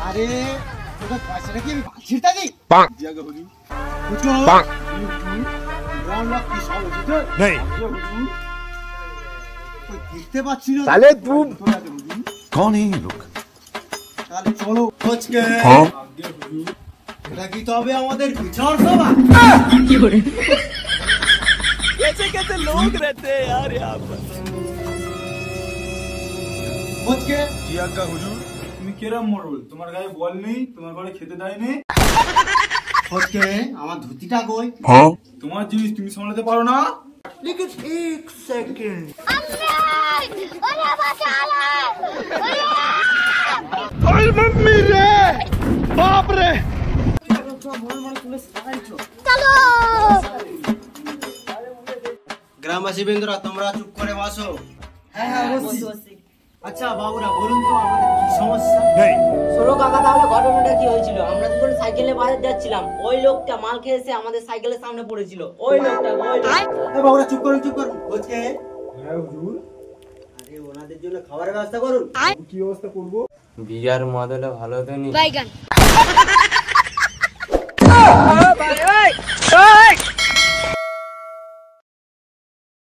আরে তোকে পয়সাটা কি আমি বাঁচিটা দিই জিয়াগা হুজুর বুঝছো গ্রাম লোক কি সব বুঝছো नहीं দেখতে পাচ্ছি না साले तू कौन है ये लोग তাহলে চলো খোঁজকে हाँ এটা কি তবে আমাদের বিচার সভা কি করে कैसे कैसे लोग रहते हैं यार यहाँ पर খোঁজকে জিয়াগা হুজুর তুমি কেরাম মরল তোমার গায়ে বল নেই তোমার ঘরে খেতে দেয়নি খোঁজকে আমার ধুতিটা কই हाँ তোমার জিনিস তুমি সামলাতে পারো না लेकिन एक सेकंड मम्मी रे बाप रे গ্রামবাসী বন্ধুরা তোমরা চুপ করে বসো হ্যাঁ আচ্ছা বাবুরা বলুন তো আমাদের কি সমস্যা नहीं ষোলো কাকা, তাহলে ঘটনাটা কি হয়েছিল? আমরা দুজন সাইকেলে বাজার যাচ্ছিলাম, ওই লোকটা মাল খেয়ে এসে আমাদের সাইকেলের সামনে পড়েছিল। ওই লোকটা এই বাবুরা চুপ করুন খোঁজকে হ্যাঁ হুজুর আরে ওনাদের জন্য খাবারের ব্যবস্থা করুন কি ব্যবস্থা করবো বিয়ার মদ হলে ভালো হতো নি।